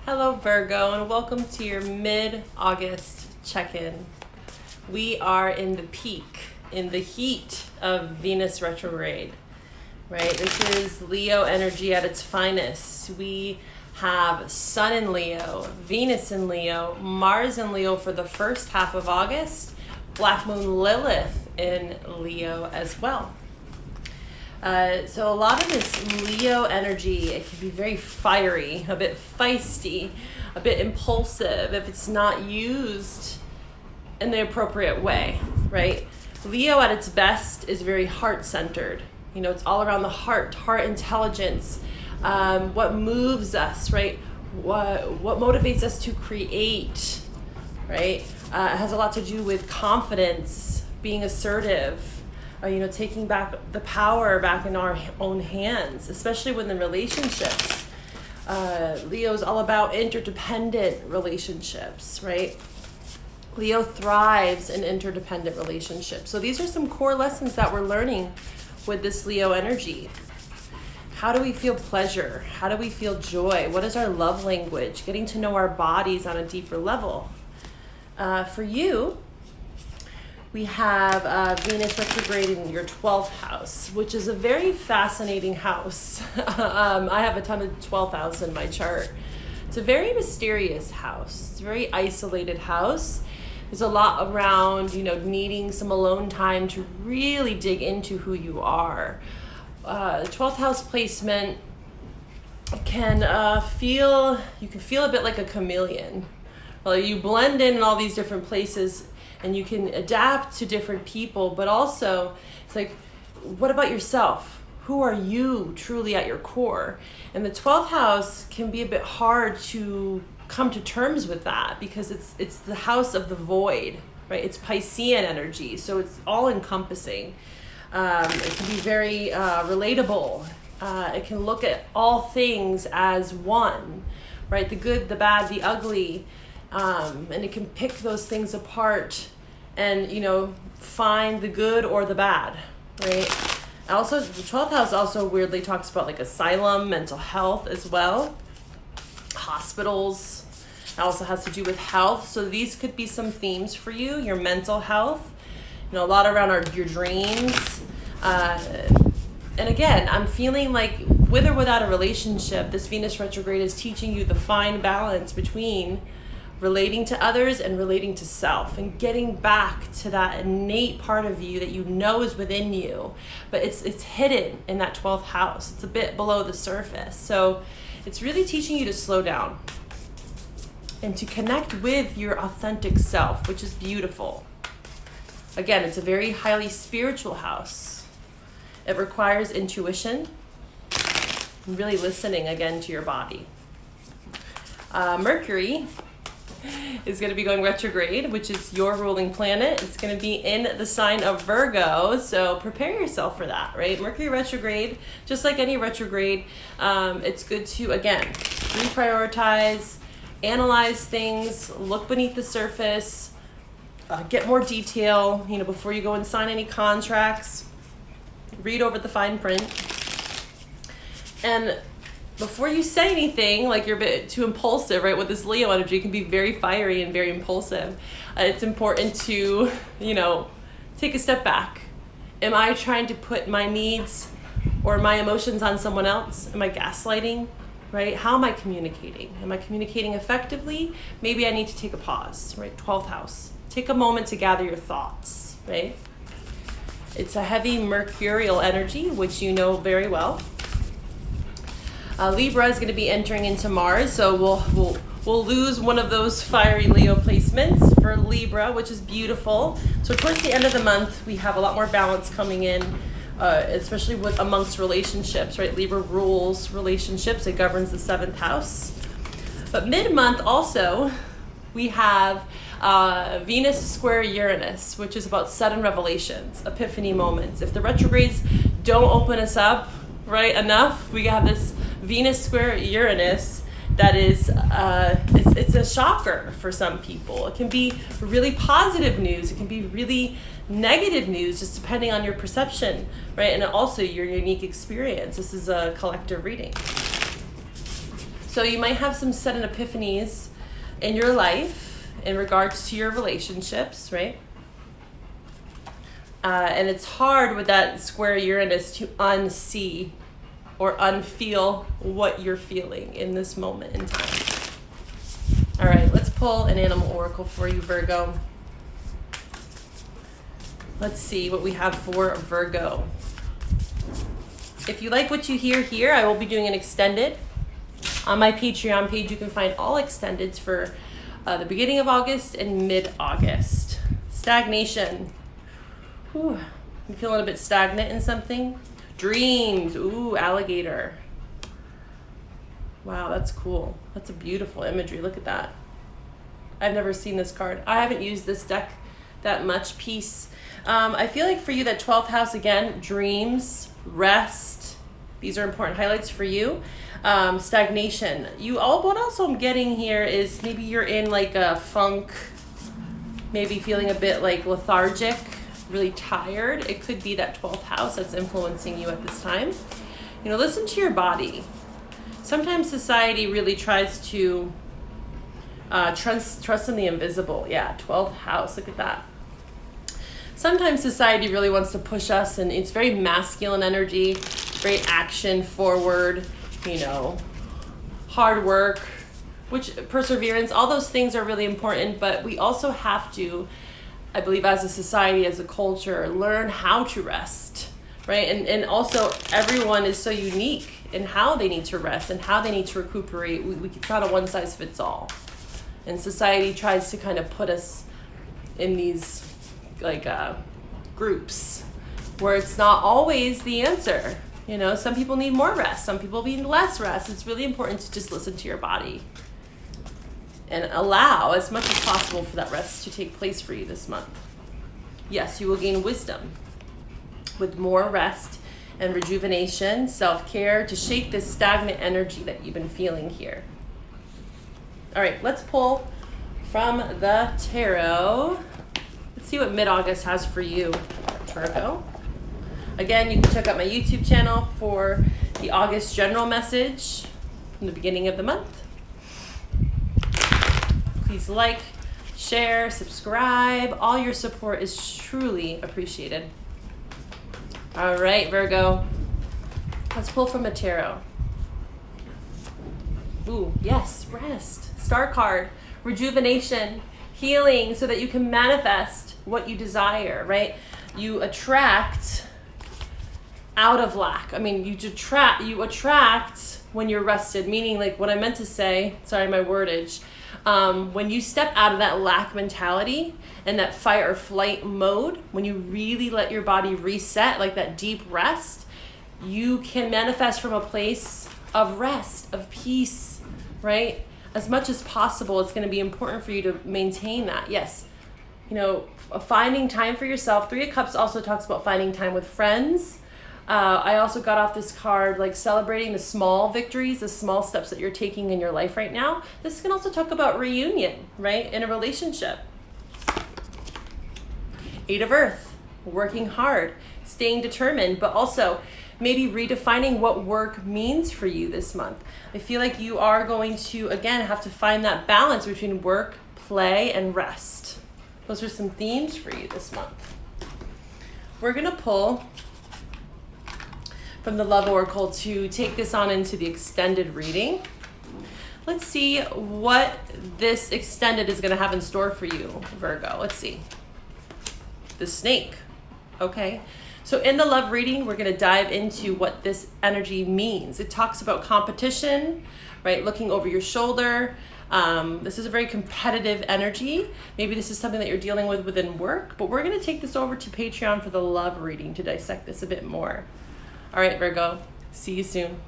Hello Virgo, and welcome to your mid-August check-in. We are in the peak, in the heat of Venus retrograde, right? This is Leo energy at its finest. We have Sun in Leo, Venus in Leo, Mars in Leo for the first half of August, Black Moon Lilith in Leo as well. So a lot of this Leo energy, it can be very fiery, a bit feisty, a bit impulsive if it's not used in the appropriate way, right? Leo at its best is very heart-centered. You know, it's all around the heart intelligence, what moves us, right? What motivates us to create, right? It has a lot to do with confidence, being assertive, taking back the power back in our own hands, especially within relationships. Leo's all about interdependent relationships, right? Leo thrives in interdependent relationships. So these are some core lessons that we're learning with this Leo energy. How do we feel pleasure? How do we feel joy? What is our love language? Getting to know our bodies on a deeper level. For you, we have Venus retrograde in your 12th house, which is a very fascinating house. I have a ton of 12th house in my chart. It's a very mysterious house. It's a very isolated house. There's a lot around, needing some alone time to really dig into who you are. 12th house placement can feel a bit like a chameleon. Well, you blend in all these different places and you can adapt to different people, but also it's like, what about yourself? Who are you truly at your core? And the 12th house can be a bit hard to come to terms with that because it's the house of the void, right? It's Piscean energy, so it's all encompassing. It can be very relatable. It can look at all things as one, right? The good, the bad, the ugly. And it can pick those things apart and, find the good or the bad, right? Also, the 12th house also weirdly talks about like asylum, mental health as well. Hospitals. It also has to do with health. So these could be some themes for you, your mental health, a lot around your dreams. And again, I'm feeling like with or without a relationship, this Venus retrograde is teaching you the fine balance between relating to others and relating to self and getting back to that innate part of you that you know is within you, but it's hidden in that 12th house. It's a bit below the surface. So it's really teaching you to slow down and to connect with your authentic self, which is beautiful. Again, it's a very highly spiritual house. It requires intuition and really listening again to your body. Mercury is going to be going retrograde, which is your ruling planet. It's going to be in the sign of Virgo, so prepare yourself for that, right? Mercury retrograde, just like any retrograde, it's good to, again, reprioritize, analyze things, look beneath the surface, get more detail, before you go and sign any contracts, read over the fine print, and before you say anything, like you're a bit too impulsive, right? With this Leo energy, it can be very fiery and very impulsive. It's important to, take a step back. Am I trying to put my needs or my emotions on someone else? Am I gaslighting, right? How am I communicating? Am I communicating effectively? Maybe I need to take a pause, right? 12th house. Take a moment to gather your thoughts, right? It's a heavy mercurial energy, which you know very well. Libra is going to be entering into Mars, so we'll lose one of those fiery Leo placements for Libra, which is beautiful. So towards the end of the month, we have a lot more balance coming in, especially amongst relationships, right? Libra rules relationships. It governs the 7th house. But mid-month also, we have Venus square Uranus, which is about sudden revelations, epiphany moments. If the retrogrades don't open us up, right, enough, we have this Venus square Uranus that is, it's a shocker for some people. It can be really positive news. It can be really negative news, just depending on your perception, right? And also your unique experience. This is a collective reading. So you might have some sudden epiphanies in your life in regards to your relationships, right? And it's hard with that square Uranus to unsee or unfeel what you're feeling in this moment in time. All right, let's pull an animal oracle for you, Virgo. Let's see what we have for Virgo. If you like what you hear here, I will be doing an extended. On my Patreon page, you can find all extendeds for the beginning of August and mid-August. Stagnation. Ooh, you feeling a bit stagnant in something? Dreams. Ooh, alligator. Wow, that's cool. That's a beautiful imagery. Look at that. I've never seen this card. I haven't used this deck that much. Peace. I feel like for you, that 12th house, again, dreams, rest. These are important highlights for you. Stagnation. What else I'm getting here is maybe you're in like a funk, maybe feeling a bit like lethargic, really tired. It could be that 12th house that's influencing you at this time. You know, listen to your body. Sometimes society really tries to trust in the invisible. Yeah, 12th house, look at that. Sometimes society really wants to push us, and it's very masculine energy, very action forward, you know, hard work, which perseverance, all those things are really important, but we also have to, I believe, as a society, as a culture, learn how to rest, right? And also everyone is so unique in how they need to rest and how they need to recuperate. It's not a one size fits all. And society tries to kind of put us in these like groups where it's not always the answer. You know, some people need more rest, some people need less rest. It's really important to just listen to your body and allow as much as possible for that rest to take place for you this month. Yes, you will gain wisdom with more rest and rejuvenation, self-care to shake this stagnant energy that you've been feeling here. All right, let's pull from the tarot. Let's see what mid-August has for you, Virgo. Again, you can check out my YouTube channel for the August general message from the beginning of the month. Please like, share, subscribe. All your support is truly appreciated. All right, Virgo. Let's pull from a tarot. Ooh, yes, rest. Star card, rejuvenation, healing, so that you can manifest what you desire, right? You attract out of lack. I mean, you attract when you're rested, meaning like what I meant to say, sorry, my wordage, when you step out of that lack mentality and that fight or flight mode, when you really let your body reset, like that deep rest, you can manifest from a place of rest, of peace, right? As much as possible, it's going to be important for you to maintain that. Yes, you know, finding time for yourself. Three of Cups also talks about finding time with friends. I also got off this card, like celebrating the small victories, the small steps that you're taking in your life right now. This can also talk about reunion, right? In a relationship. Eight of Earth, working hard, staying determined, but also maybe redefining what work means for you this month. I feel like you are going to, again, have to find that balance between work, play, and rest. Those are some themes for you this month. We're going to pull from the Love Oracle to take this on into the extended reading. Let's see what this extended is going to have in store for you, Virgo. Let's see. The Snake. Okay. So in the love reading, we're going to dive into what this energy means. It talks about competition, right? Looking over your shoulder. This is a very competitive energy. Maybe this is something that you're dealing with within work, but we're going to take this over to Patreon for the love reading to dissect this a bit more. All right, Virgo, see you soon.